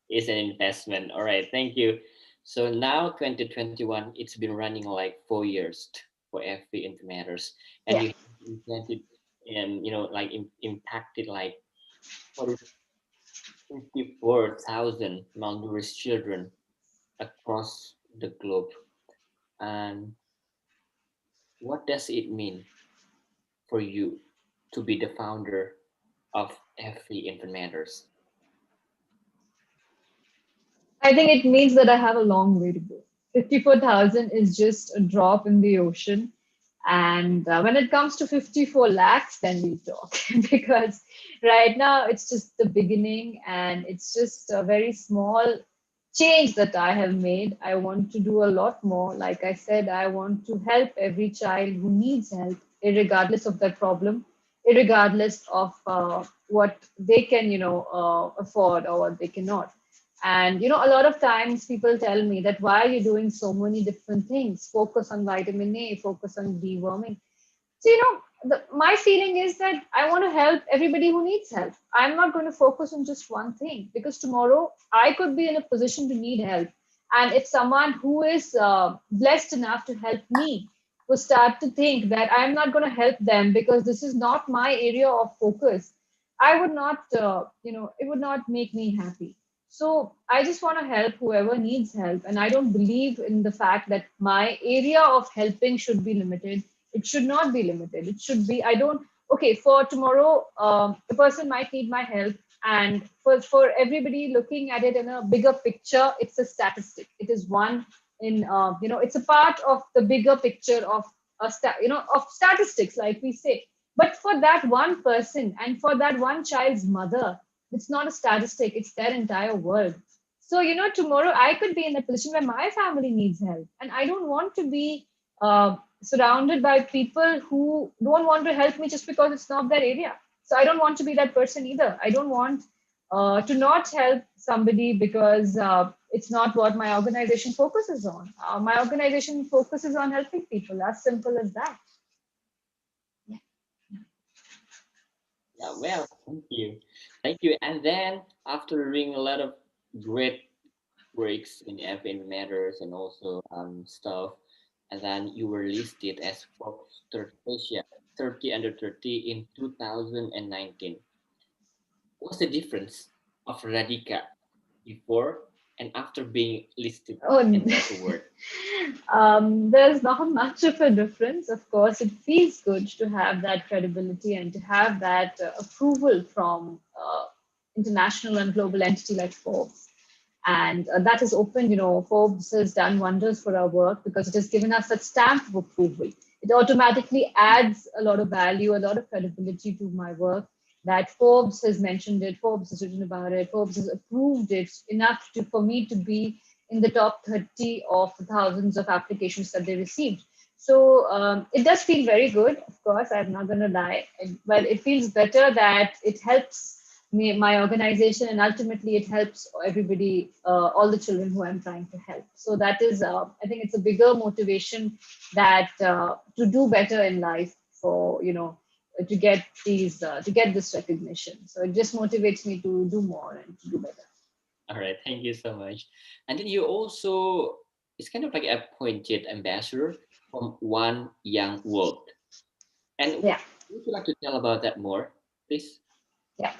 It's an investment. All right, thank you. So now 2021, it's been running like 4 years for FB Info Matters, and Yeah. you have implanted and like impacted like 54,000 malnourished children across the globe. And what does it mean for you to be the founder of FB Info Matters? I think it means that I have a long way to go. 54,000 is just a drop in the ocean. And when it comes to 54 lakhs, then we'll talk. Because right now it's just the beginning, and it's just a very small change that I have made. I want to do a lot more. Like I said, I want to help every child who needs help, regardless of their problem, regardless of what they can, afford or what they cannot. And a lot of times people tell me that, why are you doing so many different things? Focus on vitamin A, focus on deworming. So, my feeling is that I want to help everybody who needs help. I'm not going to focus on just one thing, because tomorrow I could be in a position to need help. And if someone who is blessed enough to help me will start to think that I'm not going to help them because this is not my area of focus, I would not, it would not make me happy. So I just want to help whoever needs help. And I don't believe in the fact that my area of helping should be limited. It should not be limited. It should be, I don't, okay, for tomorrow, the person might need my help. And for everybody looking at it in a bigger picture, it's a statistic. It is one it's a part of the bigger picture of, of statistics, like we say. But for that one person and for that one child's mother, it's not a statistic, it's their entire world. So, tomorrow I could be in a position where my family needs help. And I don't want to be surrounded by people who don't want to help me just because it's not their area. So I don't want to be that person either. I don't want to not help somebody because it's not what my organization focuses on. My organization focuses on helping people, as simple as that. Yeah. Yeah, well, thank you. Thank you. And then after doing a lot of great breaks in FN matters and also stuff, and then you were listed as Forbes 30 Asia 30 under 30 in 2019. What's the difference of Radhika before and after being listed Oh, in that award? there's not much of a difference. Of course, it feels good to have that credibility and to have that approval from international and global entity like Forbes. And that has opened, Forbes has done wonders for our work because it has given us that stamp of approval. It automatically adds a lot of value, a lot of credibility to my work, that Forbes has mentioned it, Forbes has written about it, Forbes has approved it enough for me to be in the top 30 of thousands of applications that they received. So it does feel very good, of course, I'm not going to lie. But it feels better that it helps me, my organization, and ultimately it helps everybody, all the children who I'm trying to help. So that is, I think it's a bigger motivation that to do better in life, for, to get this recognition. So it just motivates me to do more and to do better. All right, thank you so much. And then you also, it's kind of like appointed ambassador from One Young World. And Yeah. would you like to tell about that more, please? Yeah.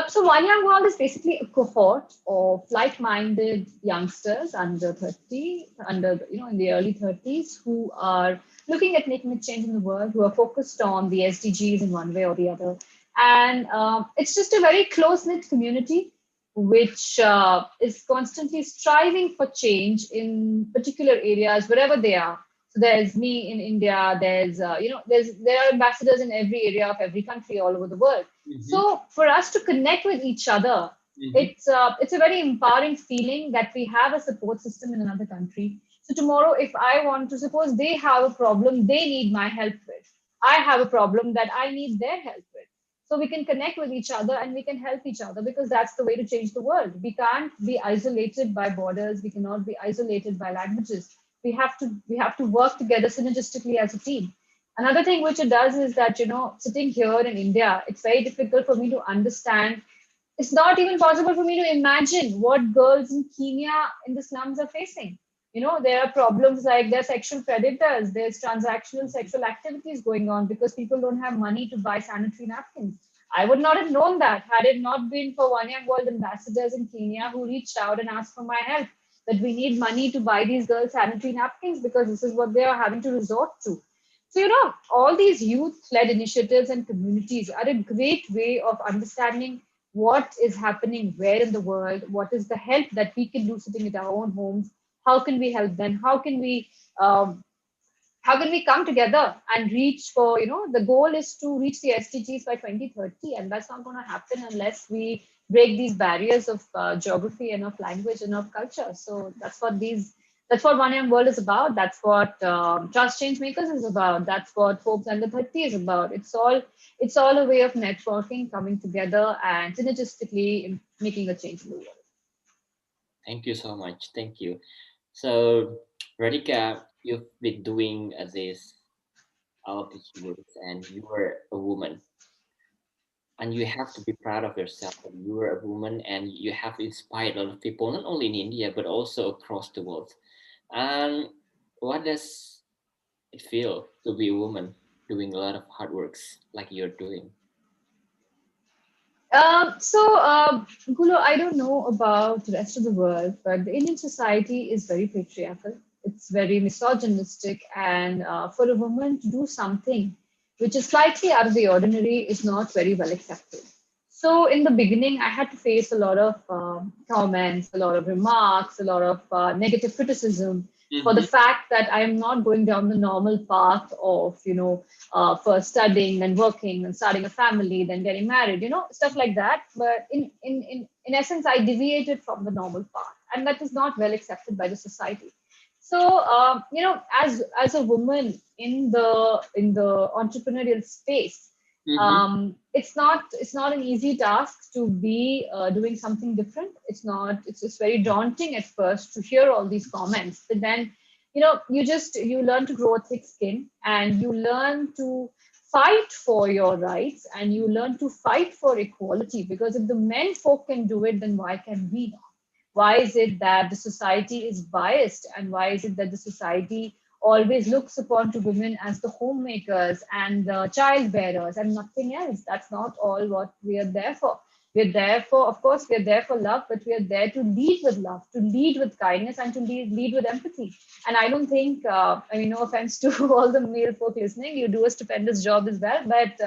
So One Young World is basically a cohort of like-minded youngsters under 30, in the early 30s, who are looking at making a change in the world, who are focused on the SDGs in one way or the other. And it's just a very close knit community which is constantly striving for change in particular areas wherever they are. So there's me in India. There's there are ambassadors in every area of every country all over the world. Mm-hmm. So for us to connect with each other, Mm-hmm. it's a very empowering feeling that we have a support system in another country. So tomorrow, if I want to suppose they have a problem they need my help with, I have a problem that I need their help with. So we can connect with each other and we can help each other, because that's the way to change the world. We can't be isolated by borders. We cannot be isolated by languages. We have to work together synergistically as a team. Another thing which it does is that, sitting here in India, it's very difficult for me to understand. It's not even possible for me to imagine what girls in Kenya in the slums are facing. There are problems like there are sexual predators, there's transactional sexual activities going on because people don't have money to buy sanitary napkins. I would not have known that had it not been for One Young World ambassadors in Kenya who reached out and asked for my help. That we need money to buy these girls sanitary napkins because this is what they are having to resort to. So, all these youth led initiatives and communities are a great way of understanding what is happening where in the world, what is the help that we can do sitting at our own homes, how can we help them, um, how can we come together and reach for, the goal is to reach the SDGs by 2030, and that's not going to happen unless we break these barriers of geography and of language and of culture. So that's what One Young World is about. That's what Trust Change Makers is about. That's what Forbes Under 30 is about. It's all a way of networking, coming together, and synergistically making a change in the world. Thank you so much. Thank you. So, Radhika, you've been doing this all of these years, and you are a woman, and you have to be proud of yourself that you are a woman, and you have inspired a lot of people, not only in India but also across the world. And what does it feel to be a woman doing a lot of hard works like you're doing? Gulo, I don't know about the rest of the world, but the Indian society is very patriarchal. It's very misogynistic, and for a woman to do something which is slightly out of the ordinary is not very well accepted. So, in the beginning, I had to face a lot of comments, a lot of remarks, a lot of negative criticism for the Mm-hmm. fact that I am not going down the normal path of, first studying, then working, then starting a family, then getting married, stuff like that. But in essence, I deviated from the normal path, and that is not well accepted by the society. So, as a woman in the entrepreneurial space, Mm-hmm. it's not an easy task to be doing something different. It's just very daunting at first to hear all these comments, but then you learn to grow a thick skin, and you learn to fight for your rights, and you learn to fight for equality, because if the men folk can do it, then why can we not? Why is it that the society is biased, and why is it that the society always looks upon to women as the homemakers and the child bearers and nothing else? That's not all what we are there for. We're there for, of course, we're there for love, but we are there to lead with love, to lead with kindness, and to lead with empathy. And I don't think, no offense to all the male folk listening, you do a stupendous job as well. But,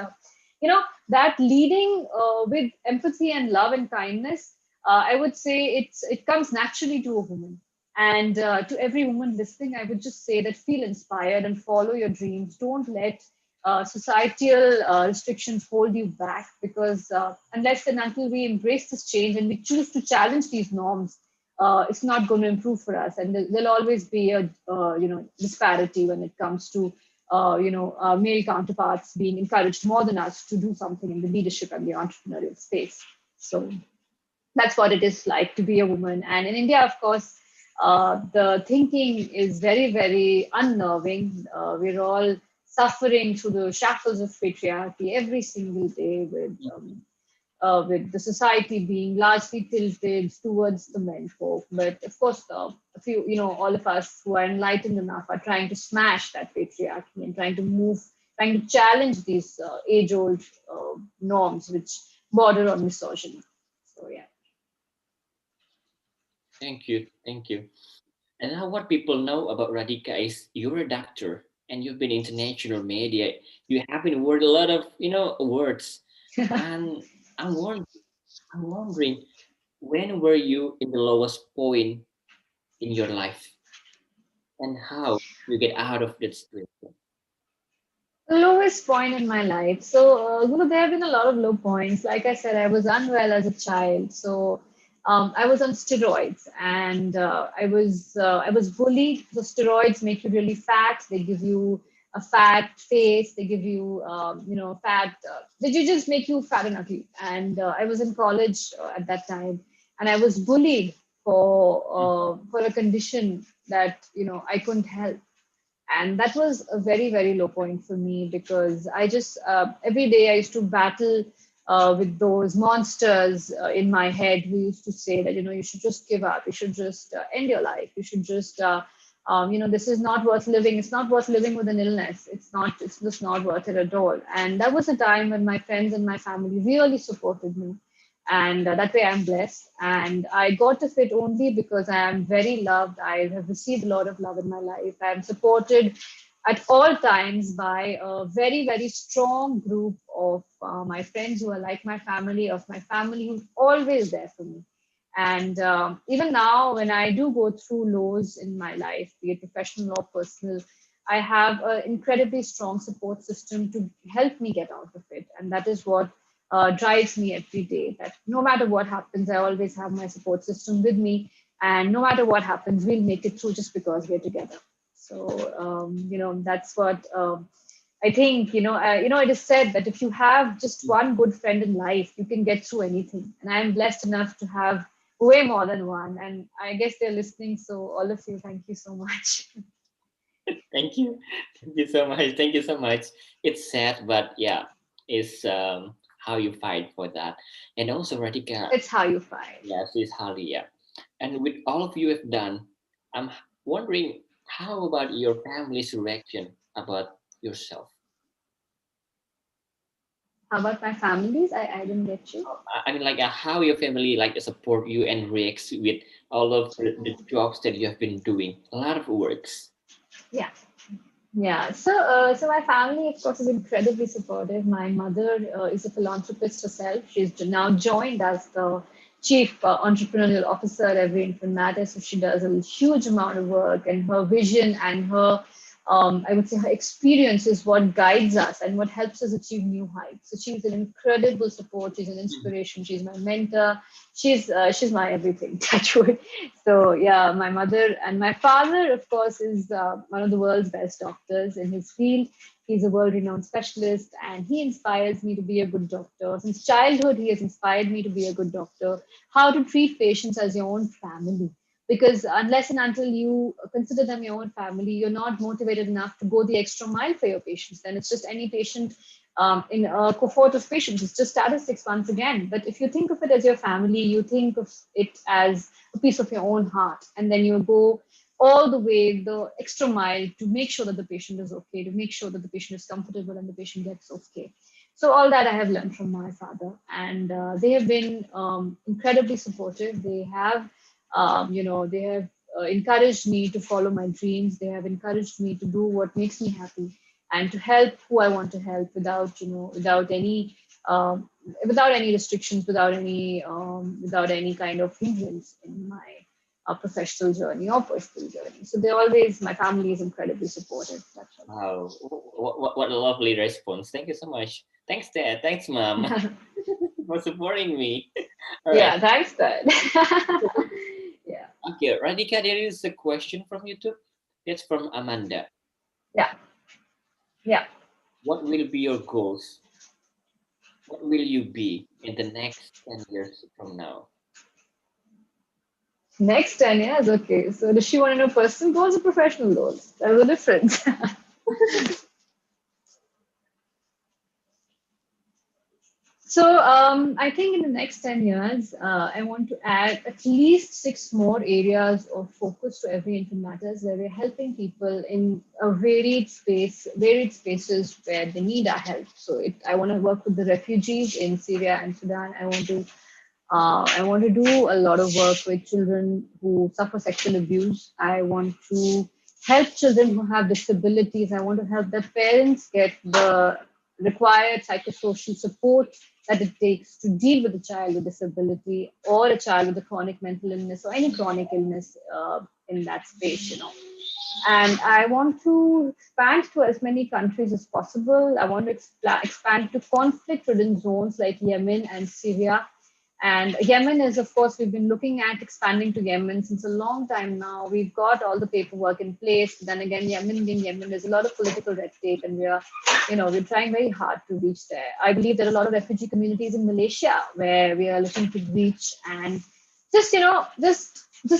that leading with empathy and love and kindness, I would say it comes naturally to a woman. And to every woman listening, I would just say that feel inspired and follow your dreams. Don't let societal restrictions hold you back, because unless and until we embrace this change and we choose to challenge these norms, it's not going to improve for us. And there'll always be a disparity when it comes to male counterparts being encouraged more than us to do something in the leadership and the entrepreneurial space. So that's what it is like to be a woman. And in India, of course, the thinking is very, very unnerving. We're all suffering through the shackles of patriarchy every single day, with the society being largely tilted towards the men folk. But of course, a few, all of us who are enlightened enough are trying to smash that patriarchy and trying to challenge these age-old norms which border on misogyny. So yeah. Thank you. Thank you. And now, what people know about Radhika is you're a doctor and you've been international media. You have been awarded a lot of, awards. And I'm wondering, I'm wondering, when were you in the lowest point in your life, and how you get out of that situation? Lowest point in my life. So, there have been a lot of low points. Like I said, I was unwell as a child. So, I was on steroids, and I was bullied. So, steroids make you really fat. They give you a fat face. They give you, fat. They just make you fat and ugly. And I was in college at that time, and I was bullied for a condition that I couldn't help. And that was a very very low point for me, because I just every day I used to battle with those monsters in my head who used to say that you should just give up, you should just end your life, you should just this is not worth living, it's not worth living with an illness, it's just not worth it at all. And that was a time when my friends and my family really supported me, and that way I'm blessed. And I got to fit only because I am very loved. I have received a lot of love in my life. I am supported at all times by a very very strong group of my friends who are like my family, of my family who's always there for me. And even now, when I do go through lows in my life, be it professional or personal, I have an incredibly strong support system to help me get out of it. And that is what drives me every day. That no matter what happens, I always have my support system with me. And no matter what happens, we'll make it through just because we're together. So, that's what I think. It is said that if you have just one good friend in life, you can get through anything. And I'm blessed enough to have way more than one. And I guess they're listening. So, all of you, thank you so much. Thank you. Thank you so much. Thank you so much. It's sad, but yeah, it's how you fight for that. And also, Radhika, It's how you fight. yes, it's Holly, yeah. And with all of you have done, I'm wondering, how about your family's reaction about yourself? How about my families? I didn't get you. I mean, like, how your family like support you and reacts with all of the jobs that you have been doing. A lot of works. Yeah. Yeah, so my family, of course, is incredibly supportive. My mother is a philanthropist herself. She's now joined as the chief entrepreneurial officer at Every Infant Matters. So she does a huge amount of work, and her vision and her, I would say, her experience is what guides us and what helps us achieve new heights. So she's an incredible support. She's an inspiration. She's my mentor. She's my everything. Touch wood. So yeah, my mother and my father, of course, is one of the world's best doctors in his field. He's a world-renowned specialist, and he inspires me to be a good doctor. Since childhood, he has inspired me to be a good doctor. How to treat patients as your own family. Because unless and until you consider them your own family, you're not motivated enough to go the extra mile for your patients. Then it's just any patient in a cohort of patients. It's just statistics once again. But if you think of it as your family, you think of it as a piece of your own heart, and then you go all the way the extra mile to make sure that the patient is okay, to make sure that the patient is comfortable and the patient gets okay. So all that I have learned from my father, and they have been incredibly supportive. They have encouraged me to follow my dreams. They have encouraged me to do what makes me happy and to help who I want to help without um, without any restrictions, without any kind of hindrance in my professional journey or personal journey. So they always, my family is incredibly supportive. That's Wow, what a lovely response. Thank you so much. Thanks, Dad. Thanks, Mom, all. for supporting me. All right. Yeah, thanks, Dad. Yeah, Okay, Radhika, there is a question from YouTube. It's from Amanda. yeah, yeah. What will be your goals? What will you be in the next 10 years from now? Next 10 years, okay. So does she want to know personal goals or professional goals? There's a difference. So I think in the next 10 years, I want to add at least six more areas of focus to Every Infant Matters, where we're helping people in a varied spaces where they need our help. So I want to work with the refugees in Syria and Sudan. I want to do a lot of work with children who suffer sexual abuse. I want to help children who have disabilities. I want to help their parents get the required psychosocial support that it takes to deal with a child with disability or a child with a chronic mental illness or any chronic illness in that space, and I want to expand to as many countries as possible. I want to expand to conflict-ridden zones like Yemen and Syria. And Yemen is, of course, we've been looking at expanding to Yemen since a long time now. We've got all the paperwork in place. But then again, Yemen being Yemen, there's a lot of political red tape, and we're trying very hard to reach there. I believe there are a lot of refugee communities in Malaysia where we are looking to reach, and just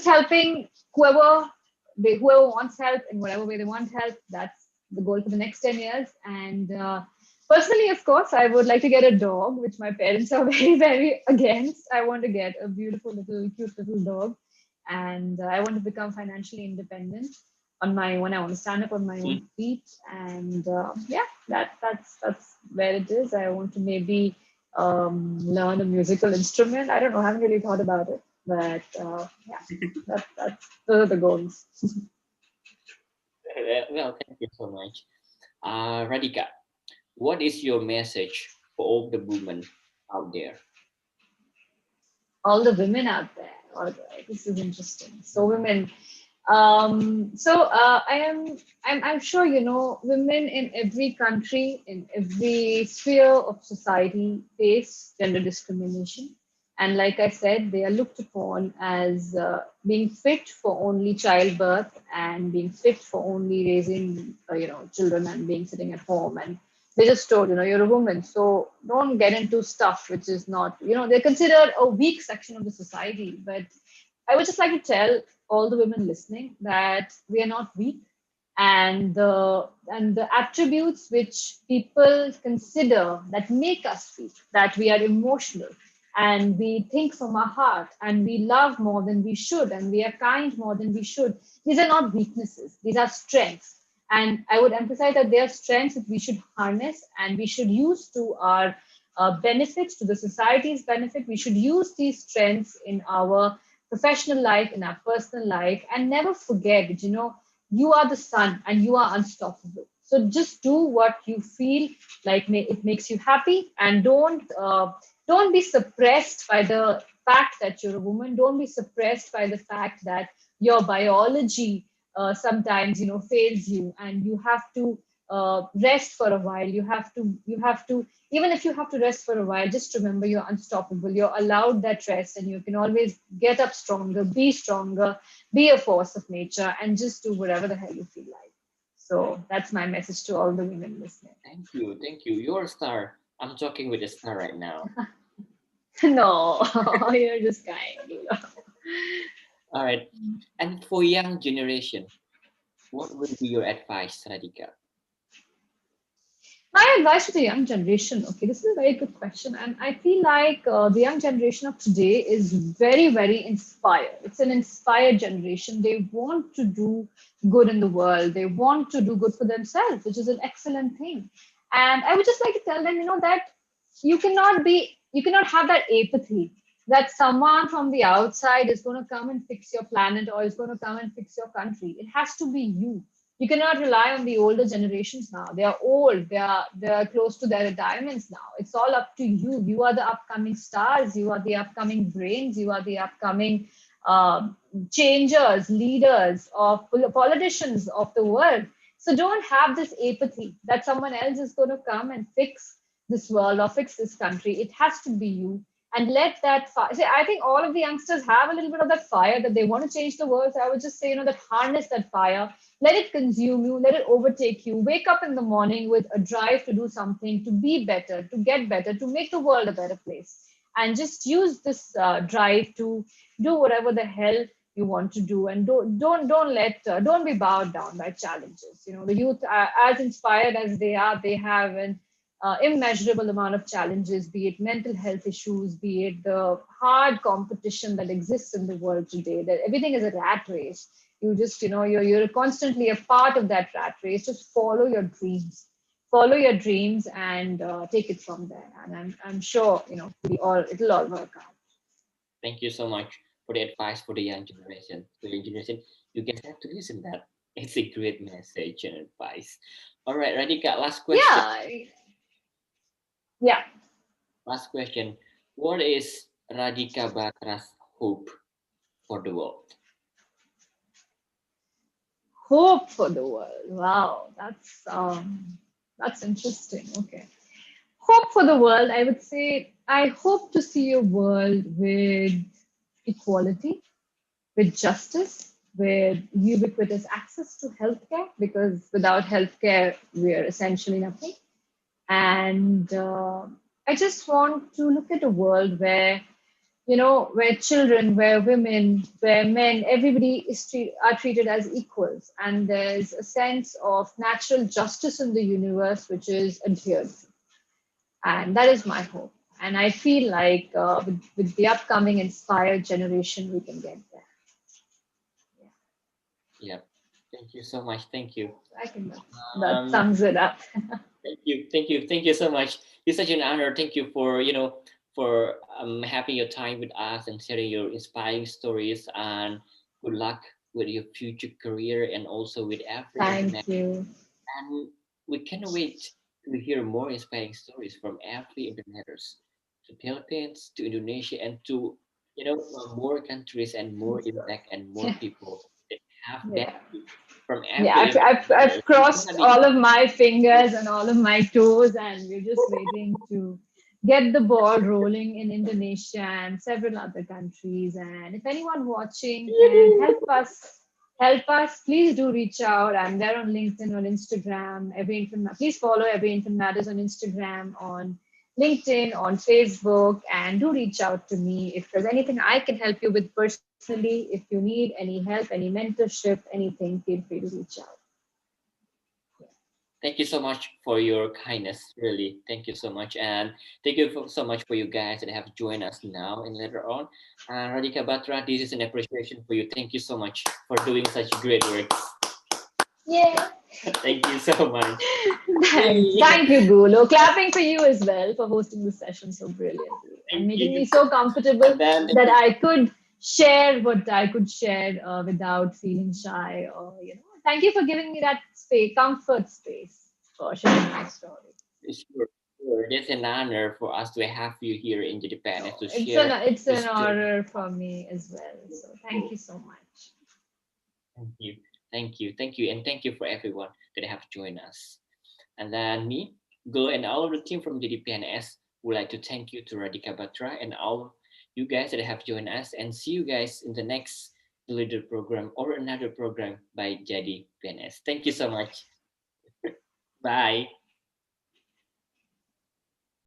helping whoever wants help in whatever way they want help. That's the goal for the next 10 years. And personally, of course, I would like to get a dog, which my parents are very, very against. I want to get a beautiful little, cute little dog. And I want to become financially independent on my own. I want to stand up on my own feet. And yeah, that's where it is. I want to maybe learn a musical instrument. I don't know. I haven't really thought about it. But yeah, those are the goals. Well, thank you so much. Radhika, what is your message for all the women out there? All the women out there. All right, this is interesting. So women. I'm sure women in every country, in every sphere of society face gender discrimination. And like I said, they are looked upon as being fit for only childbirth and being fit for only raising, children and being sitting at home. And they just told, you're a woman, so don't get into stuff which is not, they're considered a weak section of the society. But I would just like to tell all the women listening that we are not weak, and the attributes which people consider that make us weak, that we are emotional and we think from our heart and we love more than we should and we are kind more than we should, these are not weaknesses, these are strengths. And I would emphasize that they are strengths that we should harness and we should use to our benefits, to the society's benefit. We should use these strengths in our professional life, in our personal life, and never forget that, you are the sun and you are unstoppable. So just do what you feel like it makes you happy, and don't be suppressed by the fact that you're a woman. Don't be suppressed by the fact that your biology sometimes fails you, and you have to rest for a while. You have to even if you have to rest for a while, just remember you're unstoppable. You're allowed that rest, and you can always get up stronger, be a force of nature, and just do whatever the hell you feel like. So that's my message to all the women listening. Thank you. Thank you. You're a star. I'm talking with a star right now. No, you're just kind. All right. And for young generation, what will be your advice, Radhika? My advice to the young generation, okay, this is a very good question. And I feel like the young generation of today is very, very inspired. It's an inspired generation. They want to do good in the world, they want to do good for themselves, which is an excellent thing. And I would just like to tell them, that you cannot have that apathy that someone from the outside is going to come and fix your planet or is going to come and fix your country. It has to be you. You cannot rely on the older generations now. They are old. They are close to their retirements now. It's all up to you. You are the upcoming stars. You are the upcoming brains. You are the upcoming uh, changers, leaders, of politicians of the world. So don't have this apathy that someone else is going to come and fix this world or fix this country. It has to be you. And let that fire. See, I think all of the youngsters have a little bit of that fire that they want to change the world. So I would just say, that harness that fire, let it consume you, let it overtake you. Wake up in the morning with a drive to do something, to be better, to get better, to make the world a better place. And just use this drive to do whatever the hell you want to do, and don't be bowed down by challenges. The youth, as inspired as they have an immeasurable amount of challenges, be it mental health issues, be it the hard competition that exists in the world today, that everything is a rat race. You just, you're constantly a part of that rat race. Just follow your dreams and take it from there. And I'm sure, it'll all work out. Thank you so much for the advice for the young generation. The young generation, you guys have to listen that. It's a great message and advice. All right, Radhika, last question. Yeah. Yeah. Last question. What is Radhika Batra's hope for the world? Hope for the world. Wow, that's interesting. Okay. Hope for the world, I would say I hope to see a world with equality, with justice, with ubiquitous access to healthcare, because without healthcare, we are essentially nothing. And I just want to look at a world where, where children, where women, where men, everybody are treated as equals. And there's a sense of natural justice in the universe, which is adhered to. And that is my hope. And I feel like with the upcoming inspired generation, we can get there. Yeah, Yeah. Thank you so much. Thank you. I think that Um, sums it up. thank you so much. It's such an honor. Thank you for for having your time with us and sharing your inspiring stories. And good luck with your future career and also with every internet. Thank you. And we cannot wait to hear more inspiring stories from every interneters, to Philippines, to Indonesia, and to more countries and more impact and more people that have Yeah. benefit from Yeah, every I've interneters. It's gonna crossed be all of my fingers and all of my toes, and we're just waiting to get the ball rolling in Indonesia and several other countries. And if anyone watching can help us, please do reach out. I'm there on LinkedIn or Instagram. Please follow Every Infant Matters on Instagram, on LinkedIn, on Facebook, and do reach out to me if there's anything I can help you with personally. If you need any help, any mentorship, anything, feel free to reach out. Thank you so much for your kindness, really. Thank you so much. And thank you so much for you guys that have joined us now and later on. Radhika Batra, this is an appreciation for you. Thank you so much for doing such great work. Yeah. Thank you so much. Thanks. Yay. Thank you, Gulo. Clapping for you as well for hosting this session so brilliantly and Thank making me you. so comfortable And then that I could share what I could share without feeling shy Thank you for giving me that space, comfort space for sharing my story. sure, sure. It's an honor for us to have you here in Japan No, to it's share your an story. honor for me as well. So thank you so much. Thank you. Thank you. Thank you. And thank you for everyone that have joined us. And then me, Go, and all of the team from JadiPNS would like to thank you to Radhika Batra and all of you guys that have joined us. And see you guys in the next leader program or another program by JadiPNS. Thank you so much. Bye.